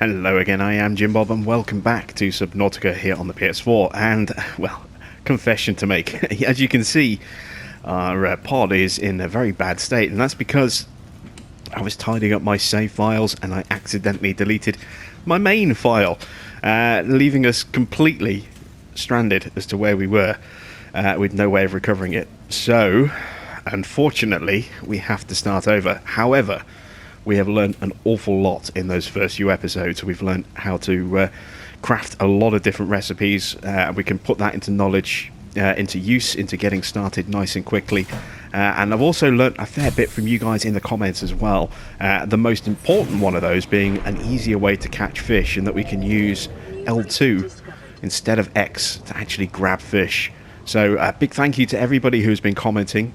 Hello again, I am Jim Bob and welcome back to Subnautica here on the PS4. And, well, confession to make. As you can see, our pod is in a very bad state, and that's because I was tidying up my save files and I accidentally deleted my main file, leaving us completely stranded as to where we were, with no way of recovering it. So, unfortunately, we have to start over. However, we have learned an awful lot in those first few episodes. We've learned how to craft a lot of different recipes. We can put that into knowledge, into use, into getting started nice and quickly. And I've also learned a fair bit from you guys in the comments as well. The most important one of those being an easier way to catch fish, and that we can use L2 instead of X to actually grab fish. So a big thank you to everybody who's been commenting.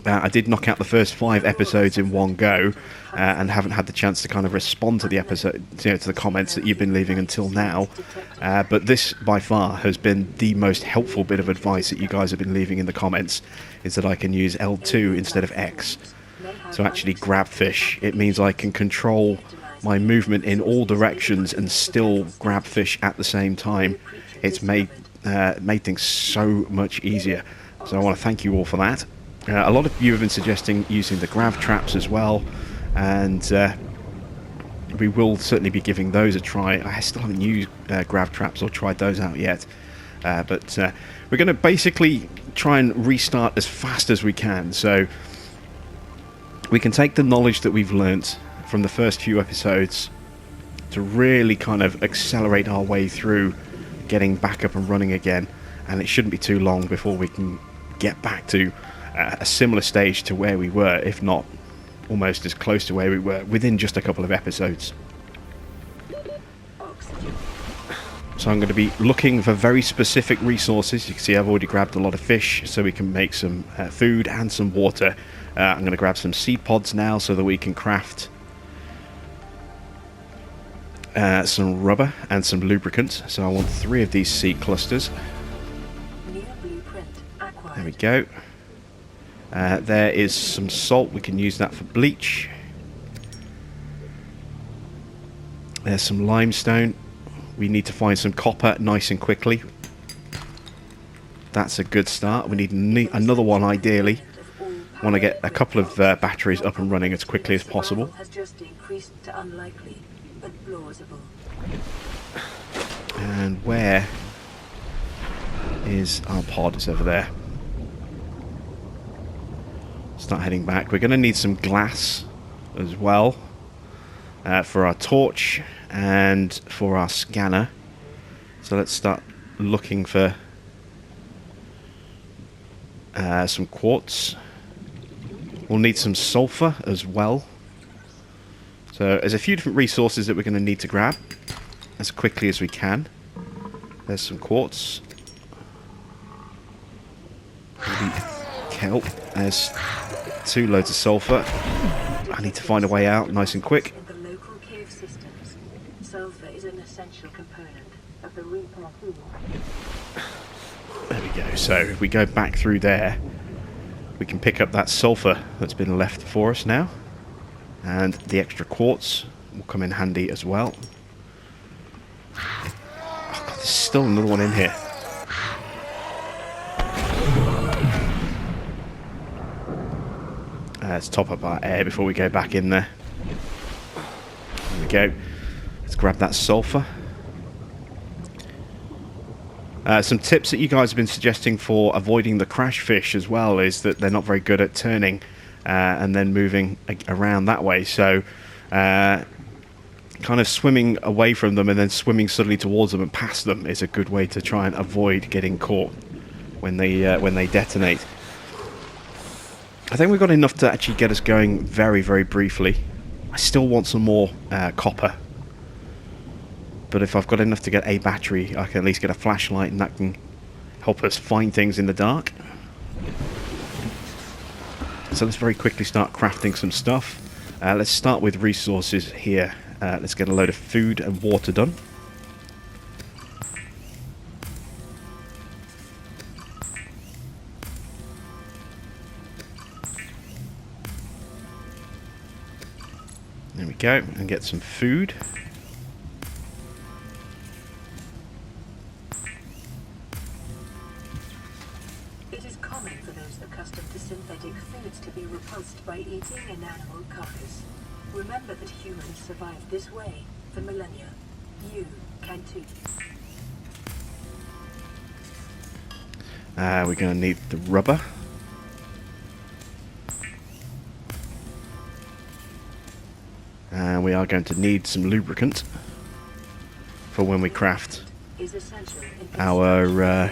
I did knock out the first 5 episodes in one go, and haven't had the chance to kind of respond to the episode, to the comments that you've been leaving until now. But this, by far, has been the most helpful bit of advice that you guys have been leaving in the comments, is that I can use L2 instead of X to actually grab fish. It means I can control my movement in all directions and still grab fish at the same time. It's made things so much easier. So I want to thank you all for that. A lot of you have been suggesting using the grav traps as well, and we will certainly be giving those a try. I still haven't used grav traps or tried those out yet, but we're going to basically try and restart as fast as we can, so we can take the knowledge that we've learnt from the first few episodes to really kind of accelerate our way through getting back up and running again, and it shouldn't be too long before we can get back to a similar stage to where we were, if not almost as close to where we were within just a couple of episodes. So I'm going to be looking for very specific resources. You can see I've already grabbed a lot of fish so we can make some food and some water. I'm going to grab some seed pods now so that we can craft some rubber and some lubricant. So I want 3 of these seed clusters. There we go. There is some salt, we can use that for bleach. There's some limestone. We need to find some copper nice and quickly. That's a good start. We need another one ideally. Want to get a couple of batteries up and running as quickly as possible. And where is our pod? It's over there. Start heading back. We're going to need some glass as well for our torch and for our scanner. So let's start looking for some quartz. We'll need some sulfur as well. So there's a few different resources that we're going to need to grab as quickly as we can. There's some quartz. Maybe kelp. There's 2 loads of sulfur. I need to find a way out nice and quick. In the local cave systems, sulfur is an essential component of the repair fuel. There we go. So if we go back through there, we can pick up that sulfur that's been left for us now, and the extra quartz will come in handy as well. Oh God, there's still another one in here. Let's top up our air before we go back in there. There we go. Let's grab that sulfur. Some tips that you guys have been suggesting for avoiding the crash fish as well is that they're not very good at turning and then moving around that way. So kind of swimming away from them and then swimming suddenly towards them and past them is a good way to try and avoid getting caught when they detonate. I think we've got enough to actually get us going very, very briefly. I still want some more copper. But if I've got enough to get a battery, I can at least get a flashlight, and that can help us find things in the dark. So let's very quickly start crafting some stuff. Let's start with resources here. Let's get a load of food and water done. There we go, and get some food. common for those accustomed to synthetic foods to be repulsed by eating an animal carcass. Remember that humans survived this way for millennia. You can too. We're going to need the rubber. And we are going to need some lubricant for when we craft our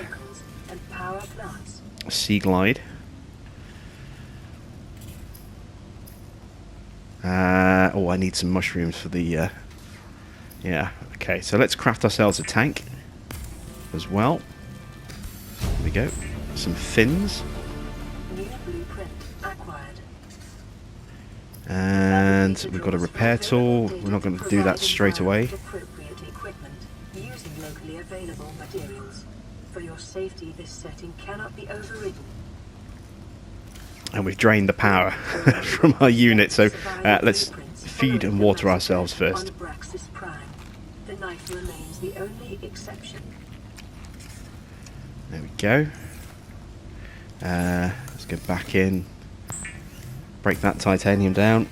Sea Glide. Oh, I need some mushrooms for the... yeah, okay, so let's craft ourselves a tank as well. There we go. Some fins. And we've got a repair tool. We're not going to do that straight away. Using locally available materials. For your safety, this setting cannot be overridden. And we've drained the power from our unit, so let's feed and water ourselves first. The knife remains the only exception. There we go. Let's go back in. Break that titanium down.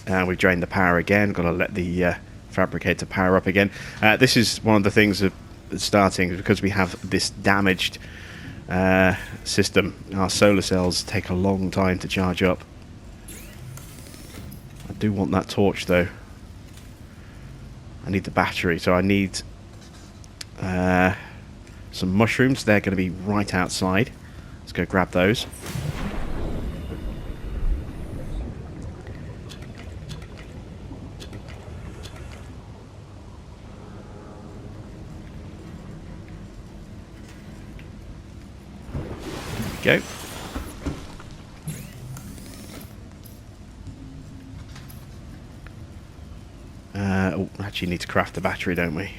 And we've drained the power again. Got to let the fabricator power up again. This is one of the things of starting, because we have this damaged system. Our solar cells take a long time to charge up. I do want that torch though. I need the battery, so I need some mushrooms. They're going to be right outside. Let's go grab those. There we go. Oh, actually need to craft the battery, don't we?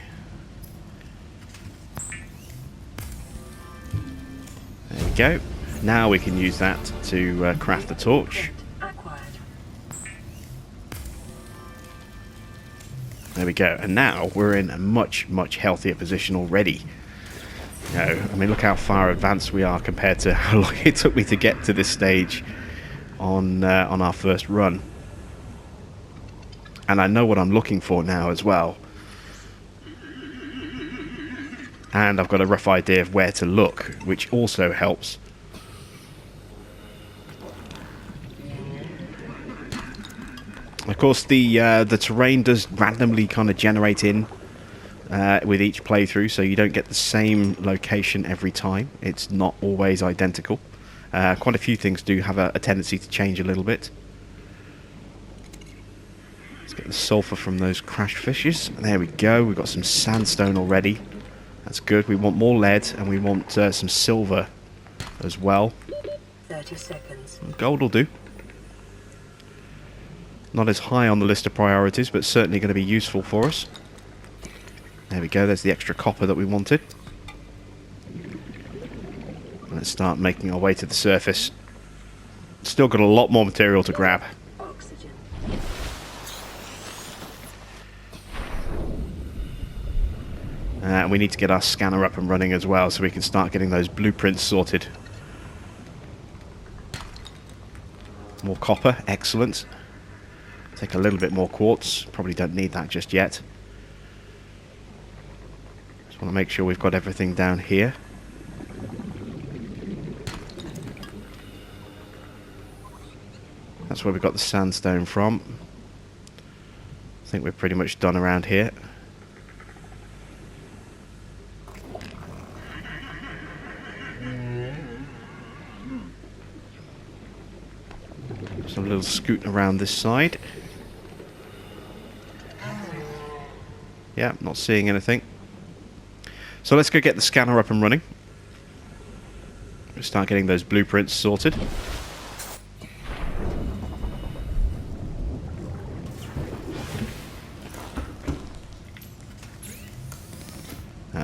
There we go. Now we can use that to craft the torch. There we go. And now we're in a much, much healthier position already. You know, I mean, look how far advanced we are compared to how long it took me to get to this stage on our first run. And I know what I'm looking for now as well. And I've got a rough idea of where to look, which also helps. Of course, the terrain does randomly kind of generate in with each playthrough, so you don't get the same location every time. It's not always identical. Quite a few things do have a tendency to change a little bit. Let's get the sulfur from those crash fishes. There we go. We've got some sandstone already. That's good. We want more lead, and we want some silver as well. 30 seconds. Gold will do. Not as high on the list of priorities, but certainly going to be useful for us. There we go. There's the extra copper that we wanted. Let's start making our way to the surface. Still got a lot more material to grab. Oxygen. And we need to get our scanner up and running as well, so we can start getting those blueprints sorted. More copper, excellent. Take a little bit more quartz. Probably don't need that just yet. Just want to make sure we've got everything down here. That's where we got the sandstone from. I think we're pretty much done around here. Just a little scoot around this side. Yeah, not seeing anything. So let's go get the scanner up and running. We'll start getting those blueprints sorted.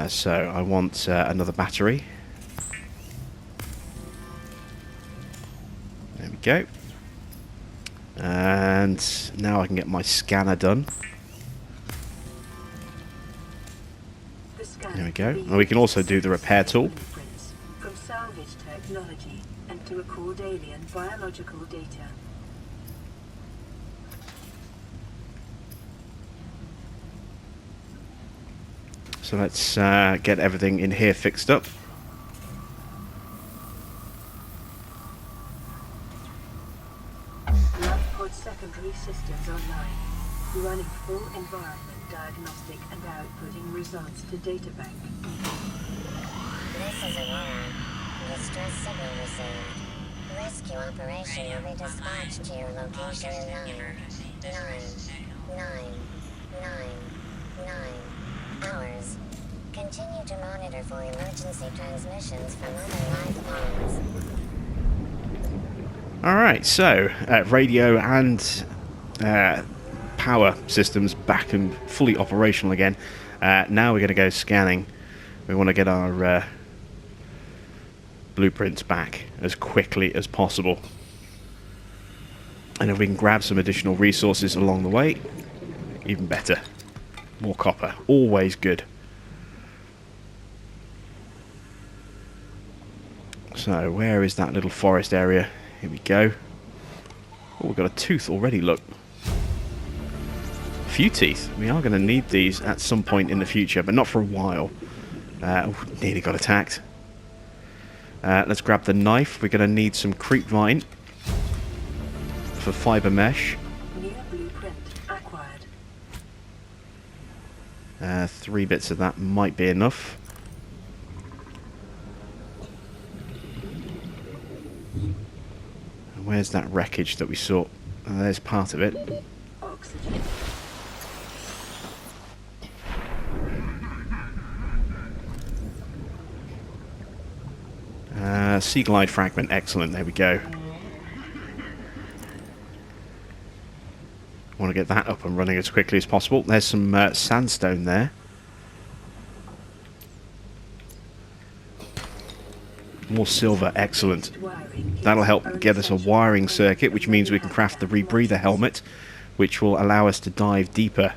So I want another battery. There we go. And now I can get my scanner done. The scanner There we go. And we can also do the repair tool. From salvage technology and to record alien biological data. So let's get everything in here fixed up. LabPod secondary systems online. Running full environment diagnostic and outputting results to databank. This is Aurora. Distress signal received. Rescue operation will be dispatched to your location in 9 hours. Continue to monitor for emergency transmissions from other live pods. Alright, so radio and power systems back and fully operational again. Now we're going to go scanning. We want to get our blueprints back as quickly as possible. And if we can grab some additional resources along the way, even better. More copper, always good. So where is that little forest area? Here we go. Oh, we've got a tooth already, look. A few teeth. We are going to need these at some point in the future, but not for a while. Nearly got attacked. Let's grab the knife. We're going to need some creep vine for fiber mesh. New blueprint acquired. 3 bits of that might be enough. Where's that wreckage that we saw? There's part of it. Oxygen. Sea glide fragment, excellent, there we go. Want to get that up and running as quickly as possible. There's some sandstone there. More silver, excellent. That'll help get us a wiring circuit, which means we can craft the rebreather helmet, which will allow us to dive deeper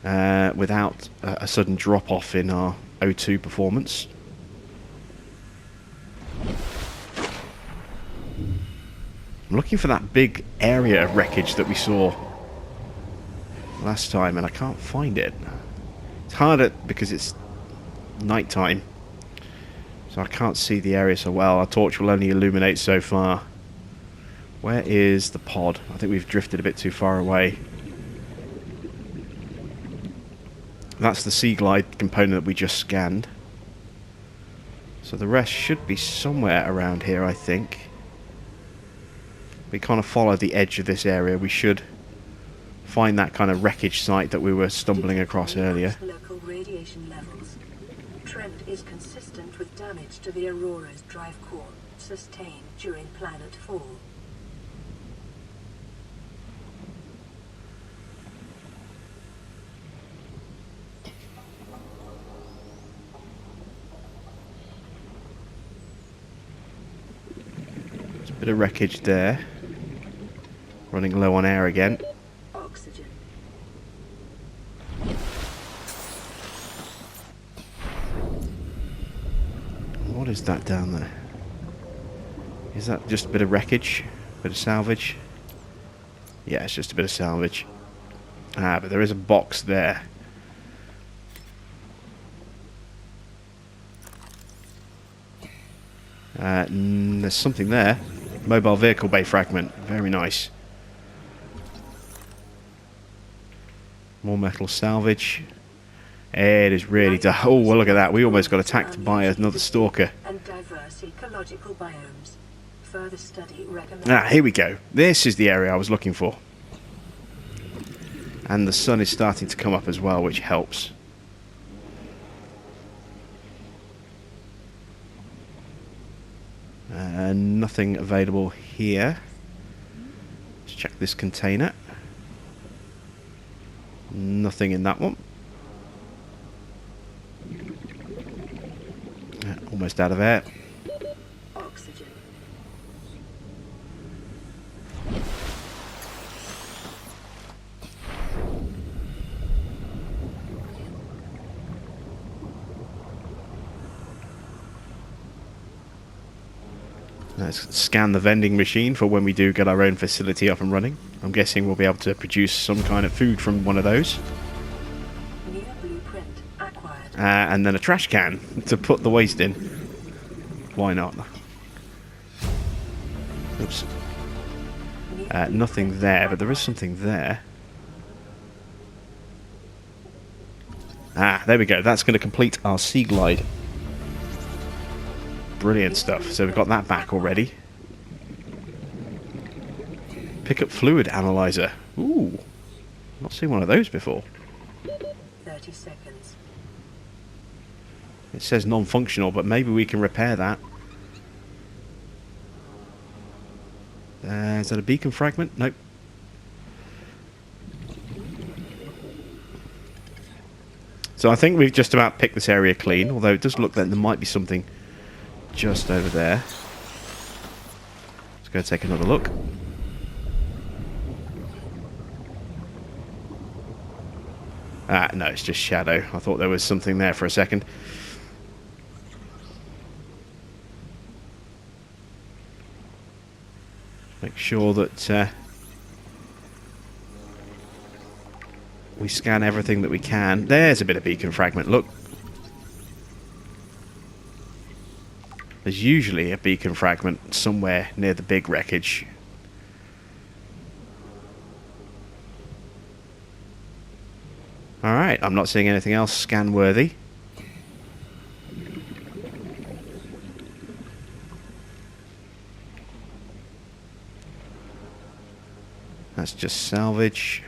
without a sudden drop off in our O2 performance. I'm looking for that big area of wreckage that we saw last time, and I can't find it. It's harder because it's night time, so I can't see the area so well. Our torch will only illuminate so far. Where is the pod? I think we've drifted a bit too far away. That's the sea glide component that we just scanned. So the rest should be somewhere around here, I think. We kind of follow the edge of this area. We should find that kind of wreckage site that we were stumbling across earlier. Local radiation levels. Trend is consistent with damage to the Aurora's drive core sustained during planet fall. There's a bit of wreckage there. Running low on air again. Oxygen. What is that down there? Is that just a bit of wreckage? A bit of salvage? Yeah, it's just a bit of salvage. Ah, but there is a box there. There's something there. Mobile vehicle bay fragment. Very nice. More metal salvage. It is really... Oh, well, look at that. We almost got attacked by another stalker. And diverse ecological biomes. Further study recommended. Ah, here we go. This is the area I was looking for. And the sun is starting to come up as well, which helps. Nothing available here. Let's check this container. Nothing in that one. Almost out of air. Oxygen. Let's scan the vending machine for when we do get our own facility up and running. I'm guessing we'll be able to produce some kind of food from one of those. New blueprint acquired. And then a trash can to put the waste in. Why not? Oops. Nothing there, but there is something there. Ah, there we go. That's going to complete our sea glide. Brilliant stuff. So we've got that back already. Pickup fluid analyzer. Ooh. Not seen one of those before. 30 seconds. It says non-functional, but maybe we can repair that. Is that a beacon fragment? Nope. So I think we've just about picked this area clean, although it does look like there might be something just over there. Let's go take another look. Ah, no, it's just shadow. I thought there was something there for a second. Make sure that we scan everything that we can. There's a bit of beacon fragment, look. There's usually a beacon fragment somewhere near the big wreckage. Alright, I'm not seeing anything else scan worthy. That's just salvage.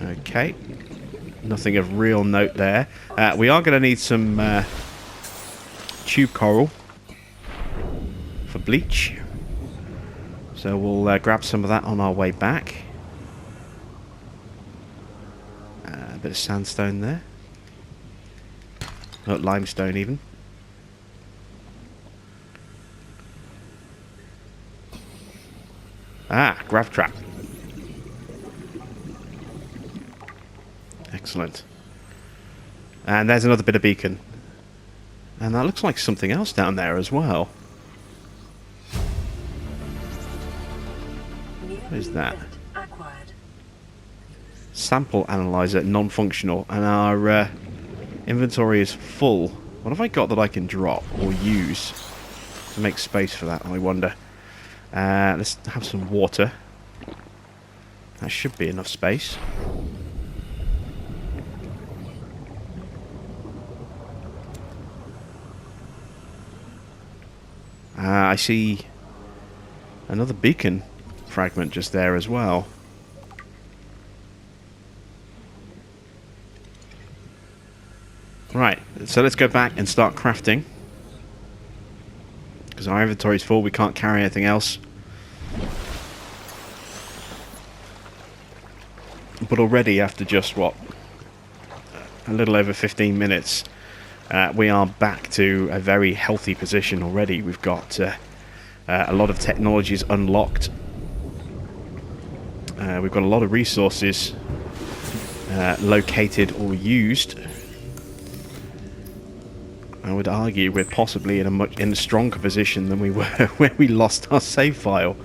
Okay. Nothing of real note there. We are going to need some tube coral for bleach. So we'll grab some of that on our way back. A bit of sandstone there. Oh, limestone even. Ah, grav trap. Excellent. And there's another bit of beacon. And that looks like something else down there as well. What is that? Sample analyzer, non-functional. And our inventory is full. What have I got that I can drop or use to make space for that, I wonder? Let's have some water. That should be enough space. I see another beacon fragment just there as well. Right, so let's go back and start crafting. Because our inventory is full, we can't carry anything else. But already after just, what, a little over 15 minutes, we are back to a very healthy position already. We've got a lot of technologies unlocked. We've got a lot of resources located or used. I would argue we're possibly in a stronger position than we were when we lost our save file.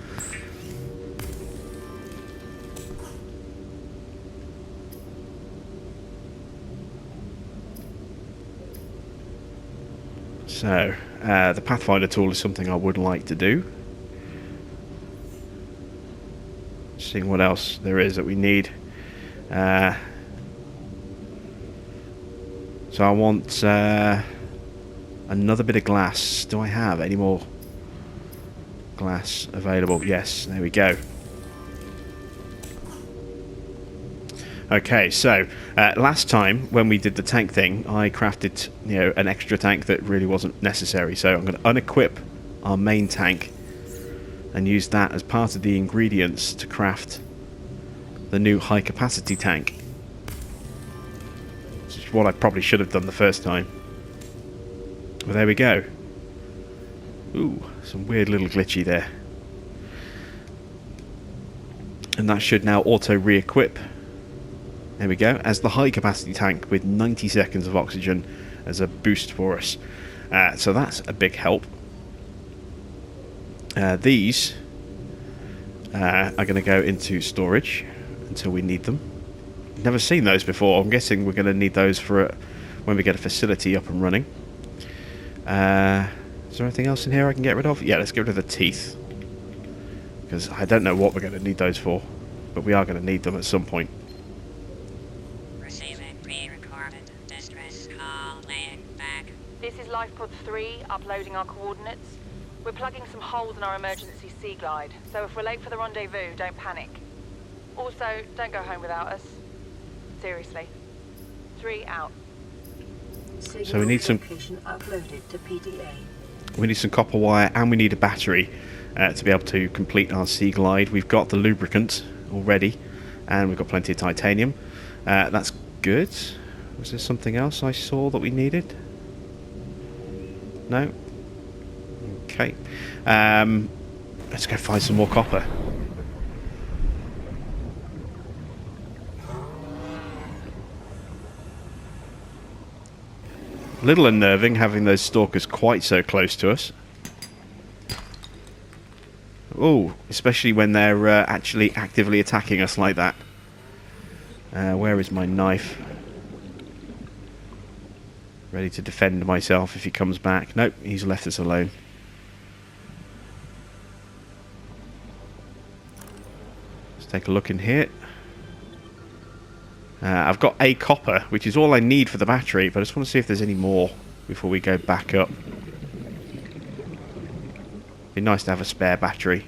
So, the Pathfinder tool is something I would like to do. Seeing what else there is that we need. So I want another bit of glass. Do I have any more glass available? Yes, there we go. Okay, so last time when we did the tank thing, I crafted, an extra tank that really wasn't necessary. So I'm going to unequip our main tank and use that as part of the ingredients to craft the new high capacity tank. Which is what I probably should have done the first time. Well, there we go. Ooh, some weird little glitchy there. And that should now auto re-equip. There we go, as the high capacity tank with 90 seconds of oxygen as a boost for us. So that's a big help. These are going to go into storage until we need them. Never seen those before. I'm guessing we're going to need those for when we get a facility up and running. Is there anything else in here I can get rid of? Yeah, let's get rid of the teeth. Because I don't know what we're going to need those for. But we are going to need them at some point. Receiving pre-recorded distress call, laying back. This is Lifepod 3, uploading our coordinates. We're plugging some holes in our emergency sea glide, so if we're late for the rendezvous, don't panic. Also, don't go home without us. Seriously. 3 out. So we need some... Uploaded to PDA. We need some copper wire and we need a battery to be able to complete our sea glide. We've got the lubricant already and we've got plenty of titanium. That's good. Was there something else I saw that we needed? No? Okay. Let's go find some more copper. A little unnerving having those stalkers quite so close to us. Oh, especially when they're actually actively attacking us like that. Where is my knife? Ready to defend myself if he comes back. Nope, he's left us alone. Let's take a look in here. I've got a copper, which is all I need for the battery, but I just want to see if there's any more before we go back up. Be nice to have a spare battery.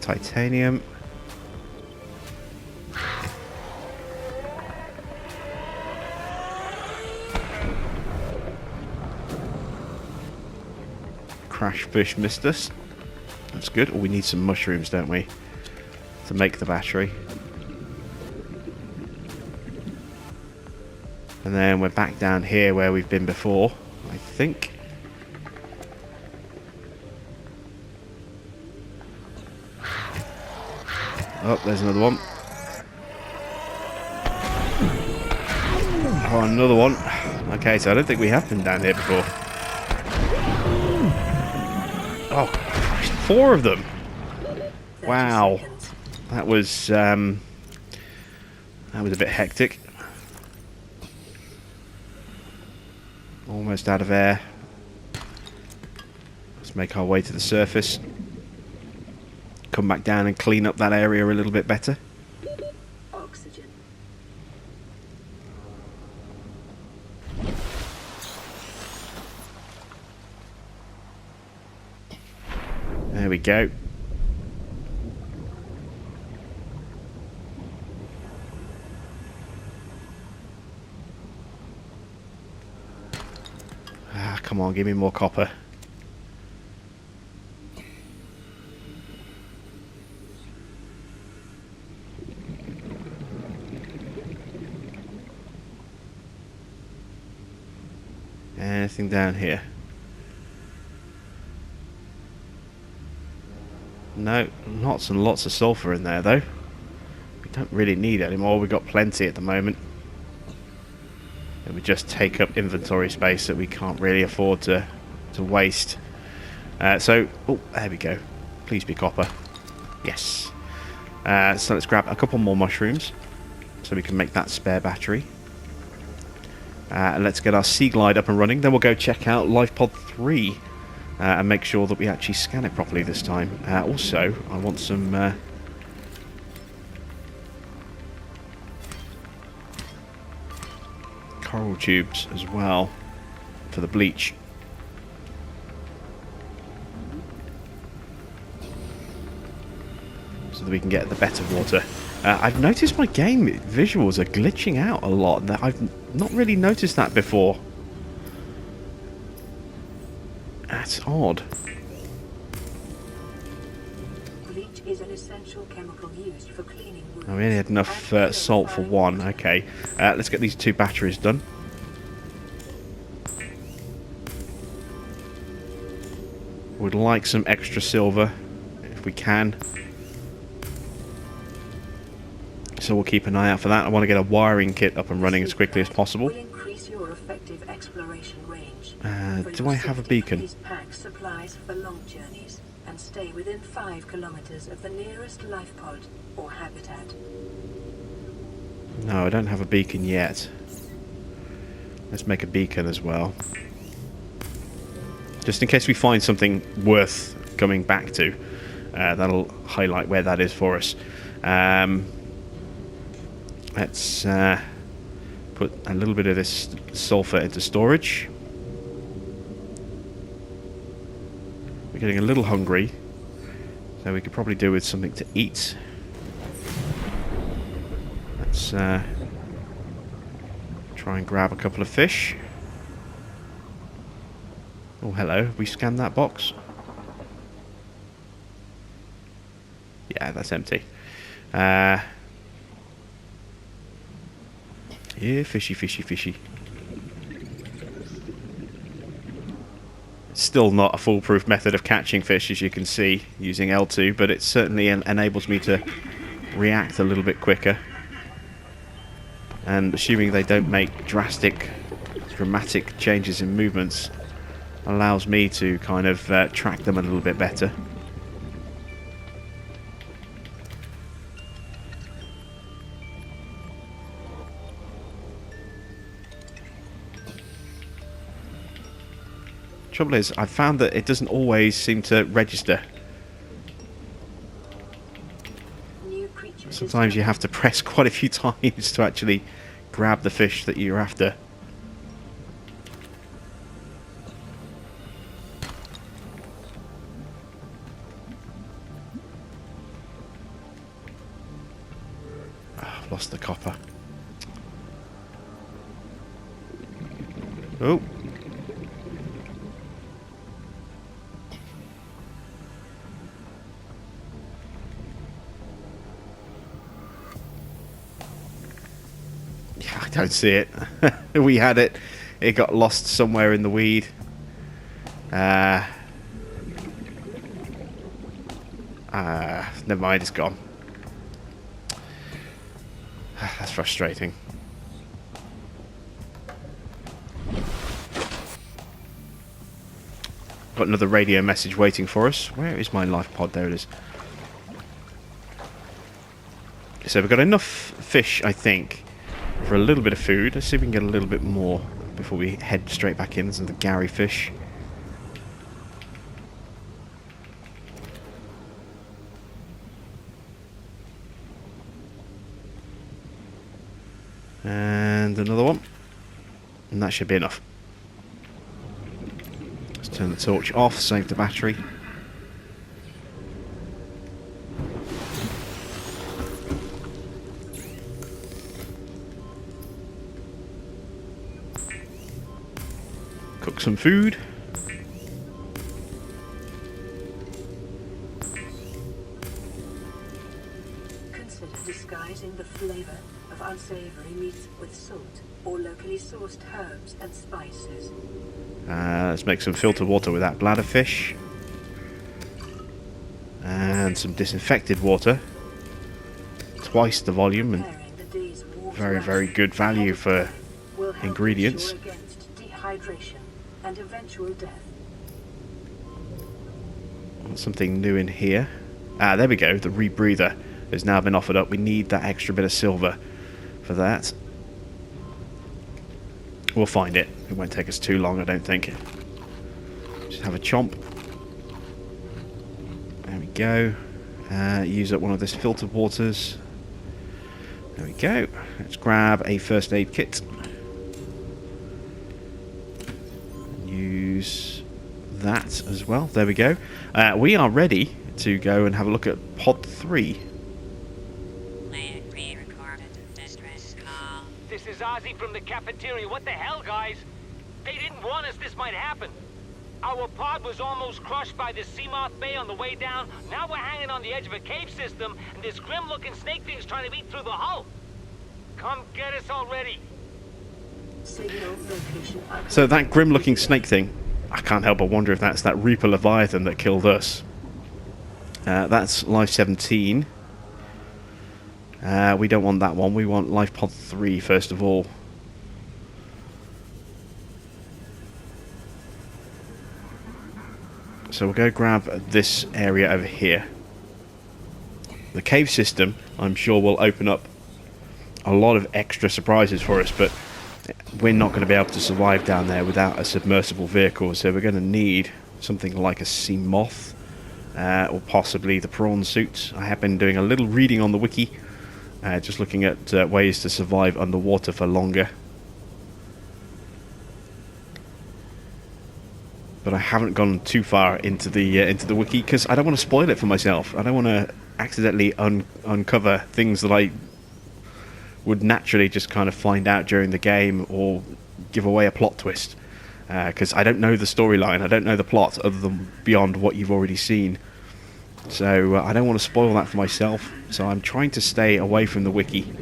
Titanium. Crash fish missed us. That's good. Oh, we need some mushrooms, don't we? To make the battery. And then we're back down here where we've been before, I think. Oh, there's another one. Oh, another one. Okay, so I don't think we have been down here before. Oh, Christ, 4 of them. Wow. That was a bit hectic. Almost out of air. Let's make our way to the surface. Come back down and clean up that area a little bit better. Oxygen. There we go. Ah, come on, give me more copper. Anything down here? No, lots and lots of sulfur in there though. We don't really need any more, we've got plenty at the moment. It would just take up inventory space that we can't really afford to waste. So, oh, there we go. Please be copper. Yes. So let's grab a couple more mushrooms so we can make that spare battery. Let's get our Sea Glide up and running. Then we'll go check out Lifepod 3 and make sure that we actually scan it properly this time. Also, I want some... coral tubes as well for the bleach. So that we can get the better water. I've noticed my game visuals are glitching out a lot. I've not really noticed that before. That's odd. is an essential chemical used for cleaning wounds. Oh, we only had enough and salt for purifying one. water. Okay, let's get these 2 batteries done. Would like some extra silver if we can. So we'll keep an eye out for that. I want to get a wiring kit up and running as quickly as possible. Will increase your effective exploration range. For Do your I have a safety, beacon? please pack supplies for long journeys and stay within 5 kilometers of the nearest life pod or habitat. No, I don't have a beacon yet. Let's make a beacon as well. Just in case we find something worth coming back to. That'll highlight where that is for us. Let's put a little bit of this sulfur into storage. We're getting a little hungry, so we could probably do with something to eat. Let's try and grab a couple of fish. Oh, hello. Have we scanned that box? Yeah, that's empty. Yeah, fishy, fishy, fishy. It's still not a foolproof method of catching fish, as you can see, using L2, but it certainly enables me to react a little bit quicker. And assuming they don't make dramatic changes in movements, allows me to kind of track them a little bit better. Trouble is, I've found that it doesn't always seem to register. New creatures Sometimes you have to press quite a few times to actually grab the fish that you're after. Oh, I've lost the copper. Oh. I don't see it. We had it. It got lost somewhere in the weed. Never mind, it's gone. That's frustrating. Got another radio message waiting for us. Where is my life pod? There it is. So we've got enough fish, I think, for a little bit of food. Let's see if we can get a little bit more before we head straight back in. Some of the Gary fish. And another one. And that should be enough. Let's turn the torch off, save the battery. Cook some food. Consider disguising the flavor of unsavory meats with salt or locally sourced herbs and spices. Let's make some filtered water with that bladderfish. And some disinfected water. Twice the volume and Preparing the day's water very, very good value for will help ingredients. ensure against dehydration and eventual death. Something new in here. Ah, there we go. The rebreather has now been offered up. We need that extra bit of silver for that. We'll find it. It won't take us too long, I don't think. Just have a chomp. There we go. Use up one of this filtered waters. There we go. Let's grab a first aid kit. Use that as well. There we go. We are ready to go and have a look at pod 3. Land pre-recorded distress call. This is Ozzy from the cafeteria. What the hell, guys? They didn't warn us this might happen. Our pod was almost crushed by the Seamoth Bay on the way down. Now we're hanging on the edge of a cave system, and this grim-looking snake thing's trying to eat through the hull. Come get us already. Signal location updated. So that grim-looking snake thing, I can't help but wonder if that's that Reaper Leviathan that killed us. That's Life 17. We don't want that one. We want Life Pod 3 first of all. So we'll go grab this area over here. The cave system, I'm sure, will open up a lot of extra surprises for us, but we're not going to be able to survive down there without a submersible vehicle, so we're going to need something like a sea moth, or possibly the prawn suit. I have been doing a little reading on the wiki, just looking at ways to survive underwater for longer. But I haven't gone too far into the wiki because I don't want to spoil it for myself. I don't want to accidentally uncover things that I would naturally just kind of find out during the game, or give away a plot twist. Because I don't know the storyline, I don't know the plot other than beyond what you've already seen. So I don't want to spoil that for myself. So I'm trying to stay away from the wiki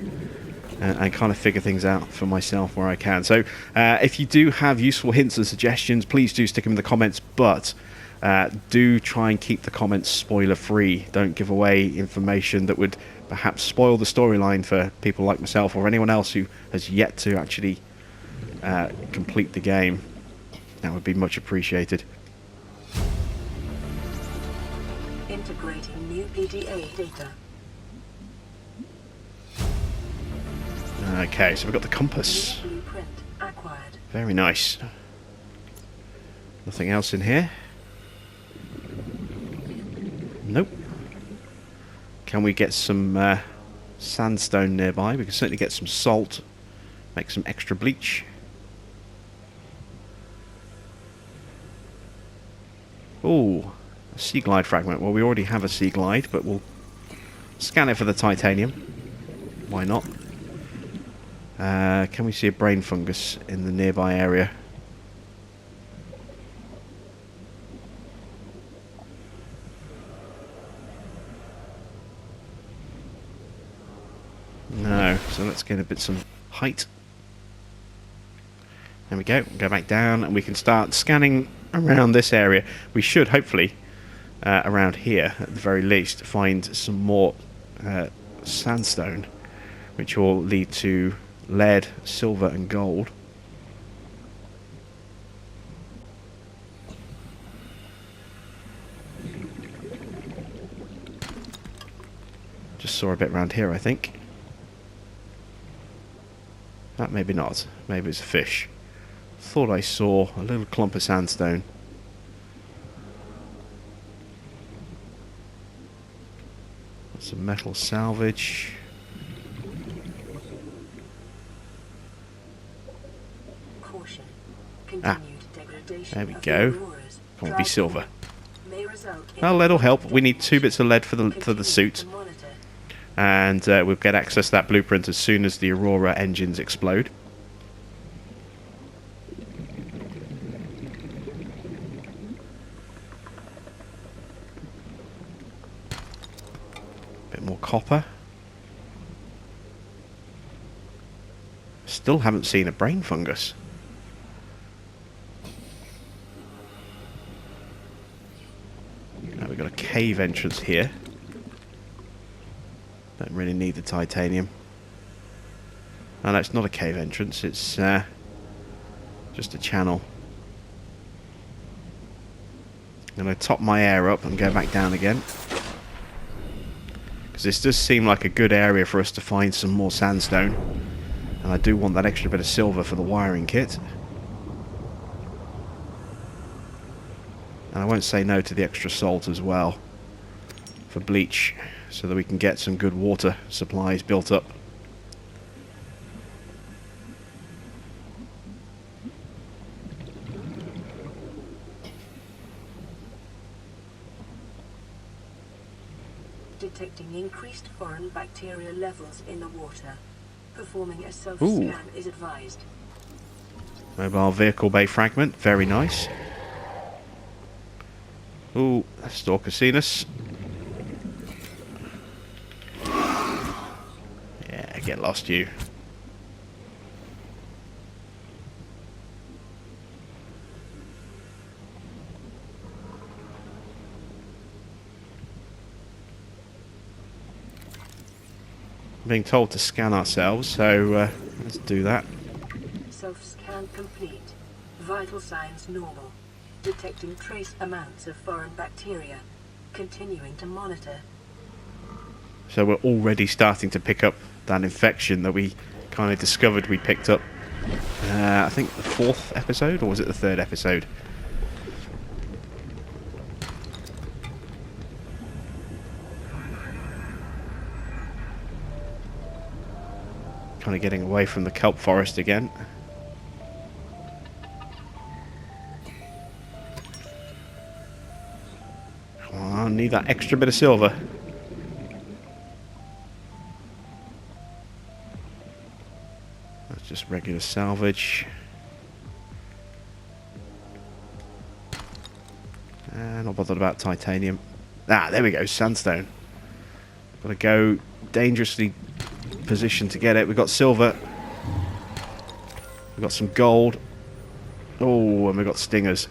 and kind of figure things out for myself where I can. So if you do have useful hints and suggestions, please do stick them in the comments, but do try and keep the comments spoiler free. Don't give away information that would perhaps spoil the storyline for people like myself or anyone else who has yet to actually complete the game. That would be much appreciated. Integrating new PDA data. Okay, so we've got the compass. New blueprint acquired. Very nice. Nothing else in here? Nope. Can we get some sandstone nearby? We can certainly get some salt, make some extra bleach. Ooh, a sea glide fragment. Well, we already have a sea glide, but we'll scan it for the titanium. Why not? Can we see a brain fungus in the nearby area? No, so let's get a bit some height. There we go. Go back down and we can start scanning around this area. We should hopefully around here at the very least find some more sandstone, which will lead to lead, silver and gold. Just saw a bit around here, I think. That maybe not. Maybe it's a fish. Thought I saw a little clump of sandstone. Some metal salvage. Caution. Continued degradation There we of go. the auroras. Can't be silver. May result in Well, lead'll help. We need 2 bits of lead for the Continue suit, to monitor. and we'll get access to that blueprint as soon as the Aurora engines explode. Bit more copper. Still haven't seen a brain fungus. We've got a cave entrance here. Don't really need the titanium. Oh, no, it's not a cave entrance, it's just a channel. I'm going to top my air up and go back down again, because this does seem like a good area for us to find some more sandstone, and I do want that extra bit of silver for the wiring kit. And I won't say no to the extra salt as well for bleach, so that we can get some good water supplies built up. Detecting increased foreign bacteria levels in the water. Performing a Ooh. self-scan is advised. Mobile vehicle bay fragment, very nice. Ooh, stalker seen us. Yeah, get lost, you. Being told to scan ourselves, so let's do that. Self-scan complete. Vital signs normal. Detecting trace amounts of foreign bacteria. Continuing to monitor. So we're already starting to pick up that infection that we kind of discovered we picked up. I think the 4th episode, or was it the 3rd episode? Kind of getting away from the kelp forest again. Come on, need that extra bit of silver. That's just regular salvage. Not bothered about titanium. Ah, there we go, sandstone. Got to go dangerously position to get it. We've got silver. We've got some gold. Oh, and we've got stingers.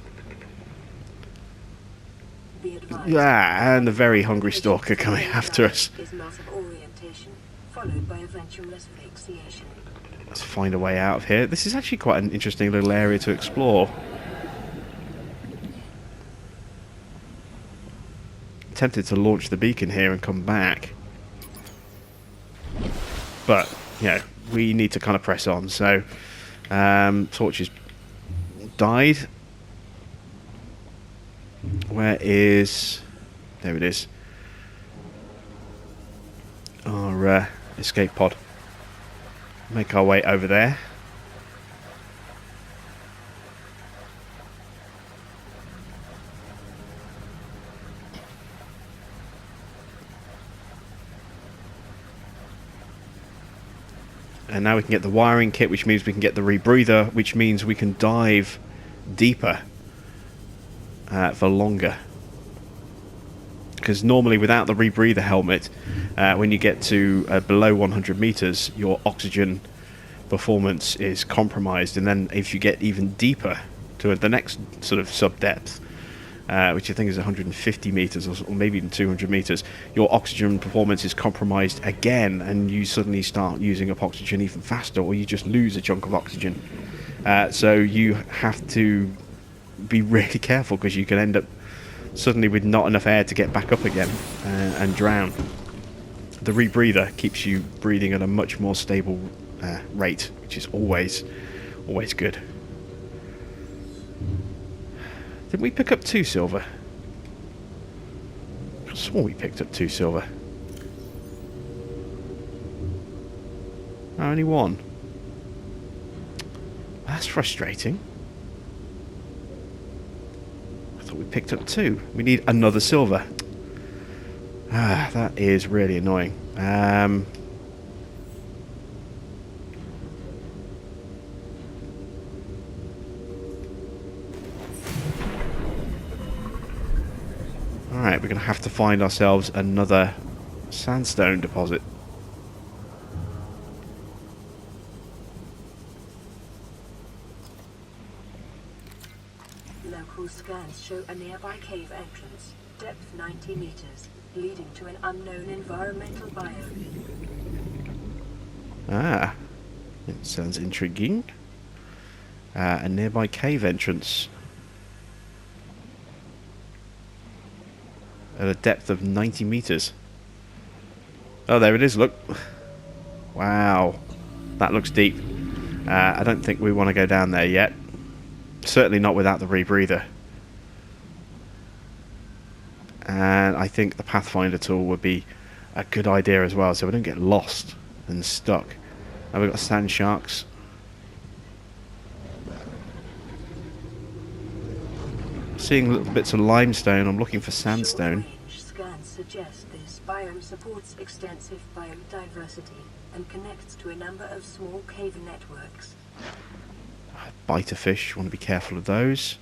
Yeah, and the very hungry stalker coming after us. Let's find a way out of here. This is actually quite an interesting little area to explore. Tempted to launch the beacon here and come back. But, you know, we need to kind of press on. So, torches died. Where is... There it is. Our escape pod. Make our way over there. And now we can get the wiring kit, which means we can get the rebreather, which means we can dive deeper for longer. Because normally without the rebreather helmet, when you get to below 100 meters, your oxygen performance is compromised. And then if you get even deeper to the next sort of sub-depth, which I think is 150 meters or maybe even 200 meters, your oxygen performance is compromised again, and you suddenly start using up oxygen even faster, or you just lose a chunk of oxygen. So you have to be really careful, because you can end up suddenly with not enough air to get back up again and drown. The rebreather keeps you breathing at a much more stable rate, which is always good. Didn't we pick up 2 silver? I swore we picked up 2 silver. Oh, only 1. That's frustrating. I thought we picked up 2. We need another silver. Ah, that is really annoying. Alright, we're going to have to find ourselves another sandstone deposit. Local scans show a nearby cave entrance, depth 90 meters, leading to an unknown environmental biome. Ah, it sounds intriguing. A nearby cave entrance. At a depth of 90 meters. Oh, there it is, look. Wow. That looks deep. I don't think we want to go down there yet. Certainly not without the rebreather. And I think the Pathfinder tool would be a good idea as well, so we don't get lost and stuck. Now we've got sand sharks. Seeing little bits of limestone. I'm looking for sandstone. Scans suggest this biome supports extensive biodiversity and connects to a number of small cave networks. Biter fish, want to be careful of those,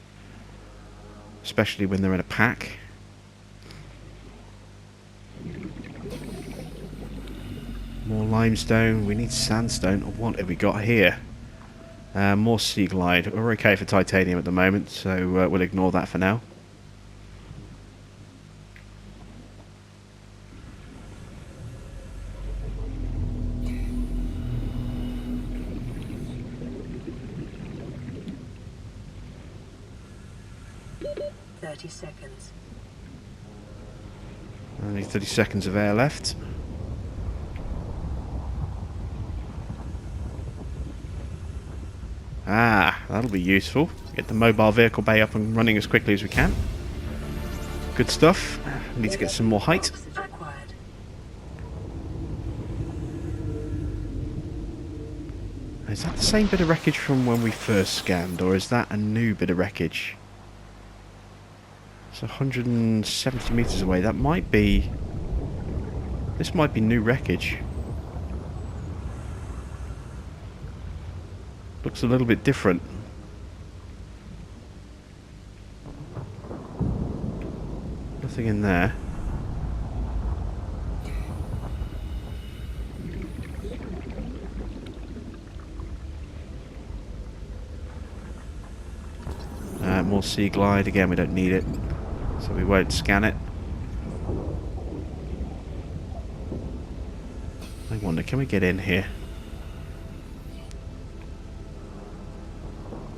especially when they're in a pack. More limestone. We need sandstone. What have we got here? More sea glide. We're okay for titanium at the moment, so we'll ignore that for now. Seconds. Only 30 seconds of air left. Ah, that'll be useful. Get the mobile vehicle bay up and running as quickly as we can. Good stuff. Need to get some more height. Oxygen acquired. Is that the same bit of wreckage from when we first scanned, or is that a new bit of wreckage? It's 170 meters away. That might be... This might be new wreckage. Looks a little bit different. Nothing in there. More sea glide. Again, we don't need it, so we won't scan it. I wonder, can we get in here?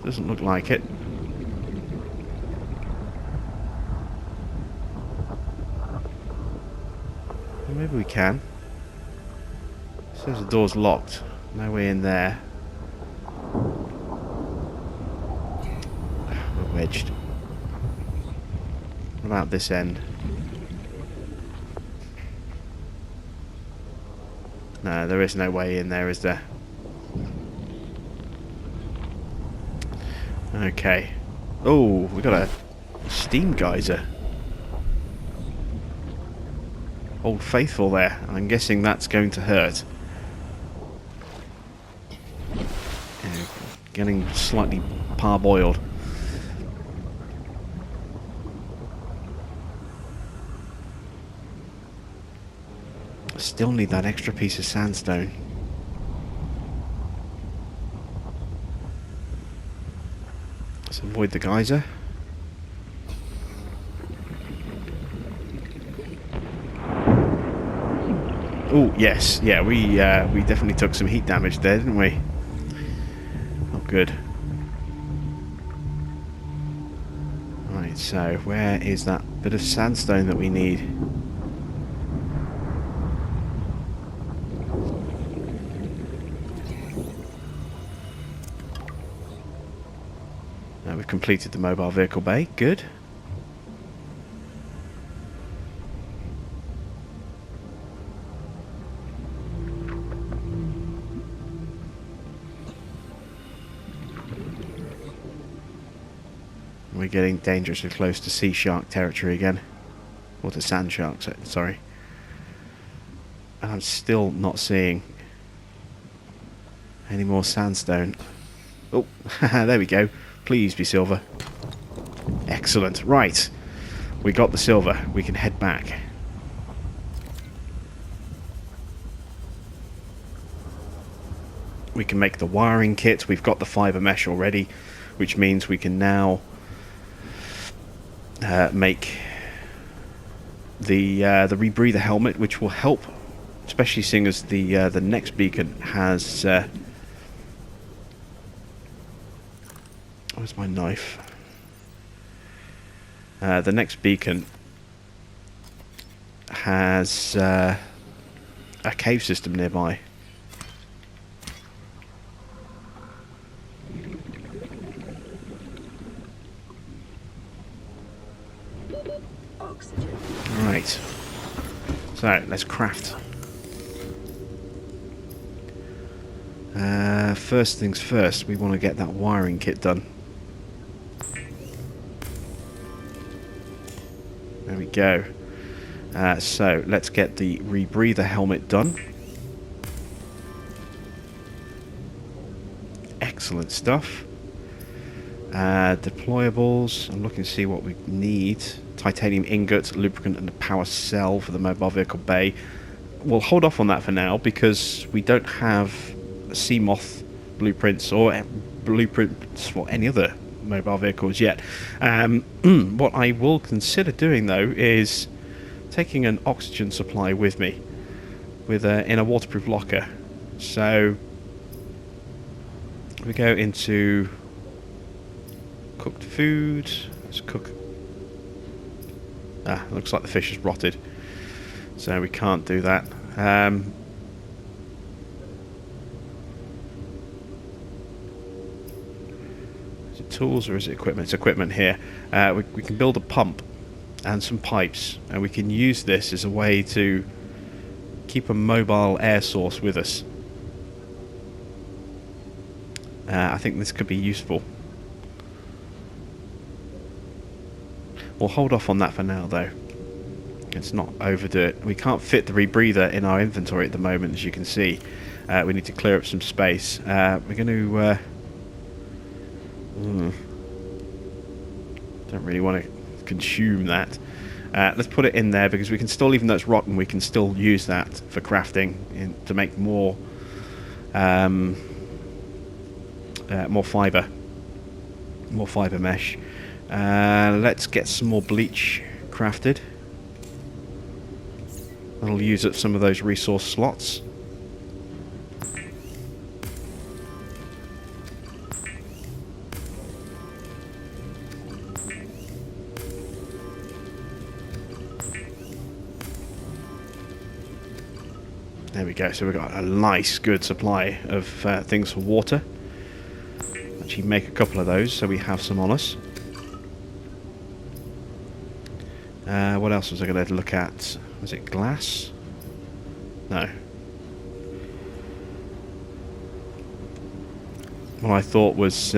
Doesn't look like it. Well, maybe we can. It says the door's locked. No way in there. We're wedged. What about this end? No, there is no way in there, is there? Okay. Oh, we got a steam geyser. Old Faithful there. I'm guessing that's going to hurt. Yeah, getting slightly parboiled. Still need that extra piece of sandstone. Let's avoid the geyser. Oh yes, yeah, we definitely took some heat damage there, didn't we? Not good. Right, so where is that bit of sandstone that we need? We've completed the mobile vehicle bay. Good. We're getting dangerously close to sea shark territory again. Or to sand sharks, sorry. And I'm still not seeing any more sandstone. Oh, there we go. Please be silver. Excellent. Right. We got the silver. We can head back. We can make the wiring kit. We've got the fiber mesh already, which means we can now make the rebreather helmet, which will help, especially seeing as the next beacon has... where's my knife? The next beacon has a cave system nearby. Oxygen. Right. So let's craft. First things first, we want to get that wiring kit done. There we go. So let's get the rebreather helmet done. Excellent stuff. Deployables. I'm looking to see what we need. Titanium ingot, lubricant, and a power cell for the mobile vehicle bay. we'll hold off on that for now because we don't have Seamoth blueprints or blueprints for any other mobile vehicles yet. What I will consider doing though is taking an oxygen supply with me in a waterproof locker. So we go into cooked food. Let's cook. Looks like the fish is rotted, so we can't do that. Is it tools or is it equipment? It's equipment here. We can build a pump and some pipes, and we can use this as a way to keep a mobile air source with us. I think this could be useful. We'll hold off on that for now though. Let's not overdo it. We can't fit the rebreather in our inventory at the moment, as you can see. We need to clear up some space. We're going to... don't really want to consume that. Let's put it in there because we can still, even though it's rotten, we can still use that for crafting to make more fibre mesh. Let's get some more bleach crafted. That'll use up some of those resource slots. There we go, so we've got a nice good supply of things for water. Actually make a couple of those so we have some on us. What else was I going to look at? Was it glass? No. What I thought was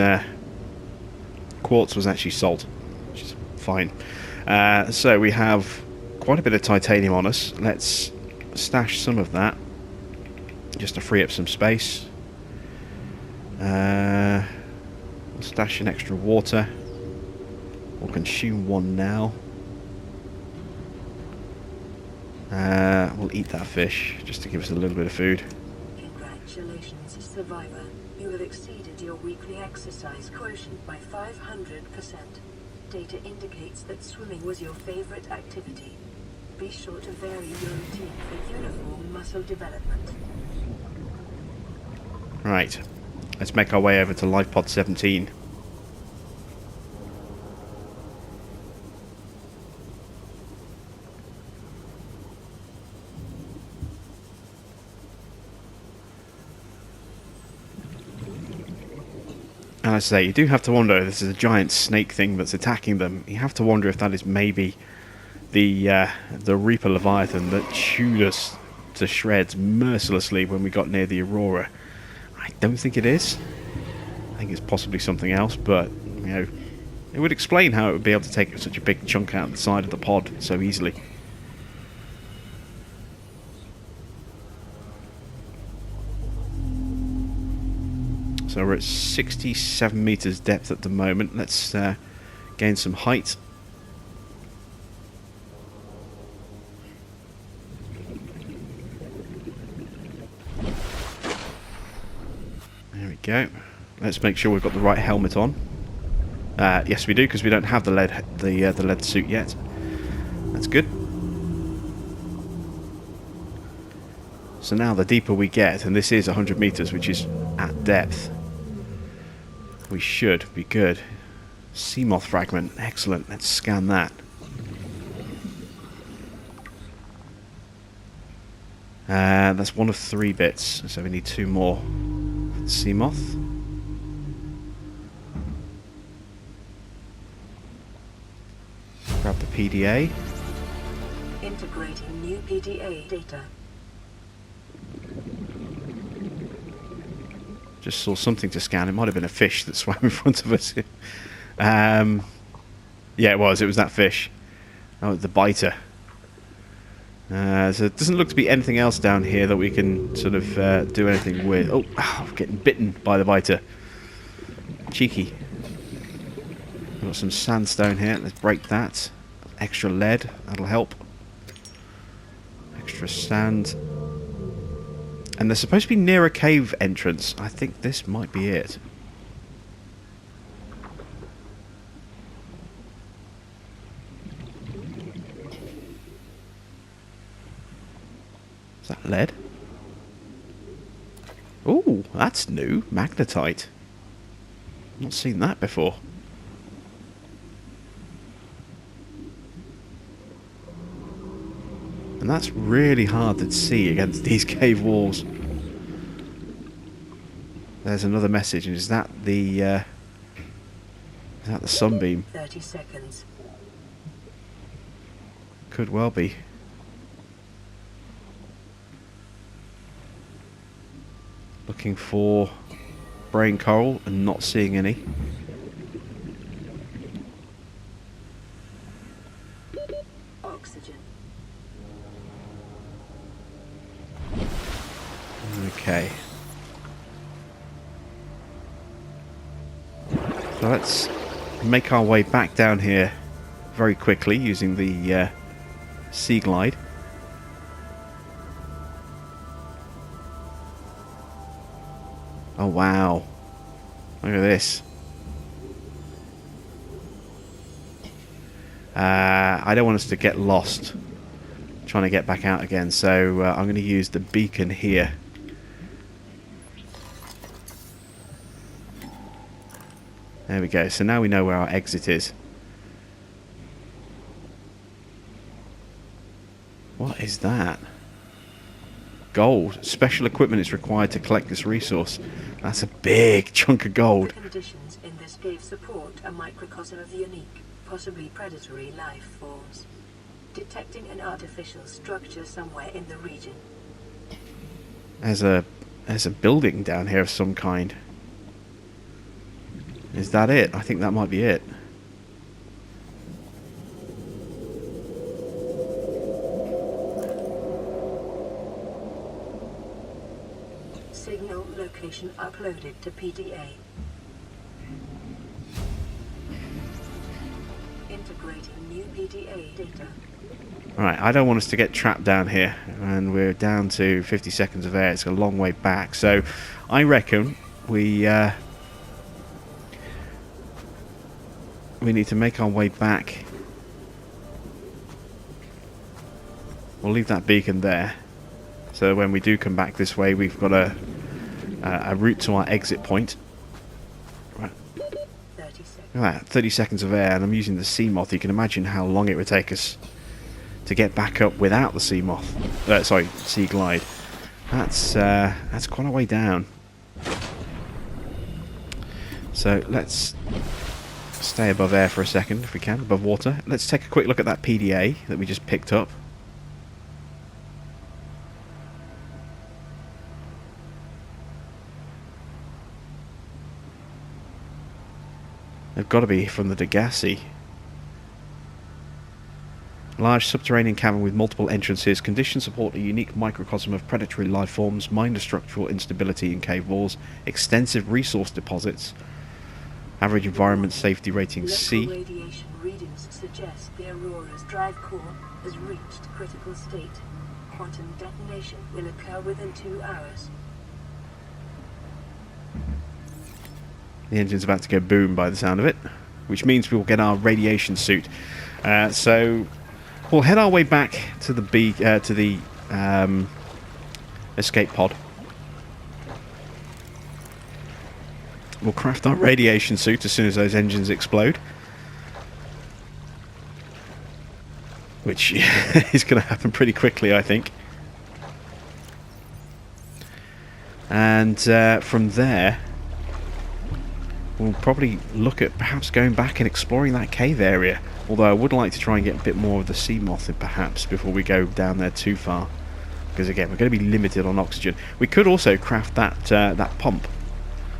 quartz was actually salt, which is fine. So we have quite a bit of titanium on us. Let's stash some of that just to free up some space. We'll stash an extra water. We'll consume one now. We'll eat that fish just to give us a little bit of food. Congratulations, survivor. You have exceeded your weekly exercise quotient by 500%. Data indicates that swimming was your favorite activity. Be sure to vary your routine for uniform muscle development. Right, let's make our way over to Life Pod 17. And I say, you do have to wonder, this is a giant snake thing that's attacking them. You have to wonder if that is maybe the Reaper Leviathan that chewed us to shreds mercilessly when we got near the Aurora. I don't think it is. I think it's possibly something else, but, you know, it would explain how it would be able to take such a big chunk out of the side of the pod so easily. So we're at 67 meters depth at the moment. Let's gain some height. There we go. Let's make sure we've got the right helmet on. Yes, we do, because we don't have the lead suit yet. That's good. So now the deeper we get, and this is 100 meters, which is at depth, we should be good. Seamoth fragment, excellent. Let's scan that. That's one of 3 bits, so we need 2 more. Seamoth. Grab the PDA. Integrating new PDA data. Just saw something to scan. It might have been a fish that swam in front of us. Yeah, it was. It was that fish. Oh, the biter. So it doesn't look to be anything else down here that we can sort of do anything with. Oh, I'm getting bitten by the biter. Cheeky. Got some sandstone here. Let's break that. Extra lead. That'll help. Extra sand. And they're supposed to be near a cave entrance. I think this might be it. Is that lead? Ooh, that's new. Magnetite. Not seen that before. And that's really hard to see against these cave walls. There's another message, and is that the sunbeam? 30 seconds. Could well be. Looking for brain coral and not seeing any. Oxygen. Okay. So let's make our way back down here very quickly using the sea glide. Oh wow. Look at this. I don't want us to get lost trying to get back out again, so I'm going to use the beacon here. There we go. So now we know where our exit is. What is that? Gold. Special equipment is required to collect this resource. That's a big chunk of gold. The conditions in this cave support a microcosm of unique, possibly predatory life forms. Detecting an artificial structure somewhere in the region. There's a building down here of some kind. Is that it? I think that might be it. Signal location uploaded to PDA. Integrating new PDA data. Alright, I don't want us to get trapped down here. And we're down to 50 seconds of air. It's a long way back. So I reckon we need to make our way back. We'll leave that beacon there. So when we do come back this way, we've got a route to our exit point. Right. 30 seconds. Look at that, 30 seconds of air, and I'm using the sea moth. You can imagine how long it would take us to get back up without the sea moth. Sorry, sea glide. That's quite a way down. So let's stay above air for a second, if we can, above water. Let's take a quick look at that PDA that we just picked up. They've got to be from the Degassi. Large subterranean cavern with multiple entrances. Conditions support a unique microcosm of predatory life forms, minor structural instability in cave walls, extensive resource deposits, average environment safety rating C. Local radiation readings suggest the Aurora's drive core has reached critical state. Quantum detonation will occur within 2 hours. The engine's about to go boom by the sound of it, which means we'll get our radiation suit. So we'll head our way back to the escape pod. We'll craft our radiation suit as soon as those engines explode, which is going to happen pretty quickly, I think. And from there, we'll probably look at perhaps going back and exploring that cave area. Although I would like to try and get a bit more of the sea moth in perhaps before we go down there too far. Because again, we're going to be limited on oxygen. We could also craft that pump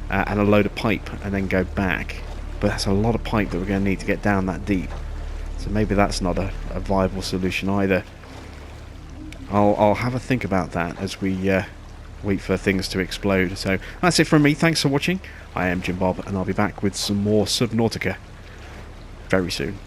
and a load of pipe and then go back. But that's a lot of pipe that we're going to need to get down that deep. So maybe that's not a viable solution either. I'll have a think about that as we wait for things to explode. So that's it from me. Thanks for watching. I am Jim Bob, and I'll be back with some more Subnautica very soon.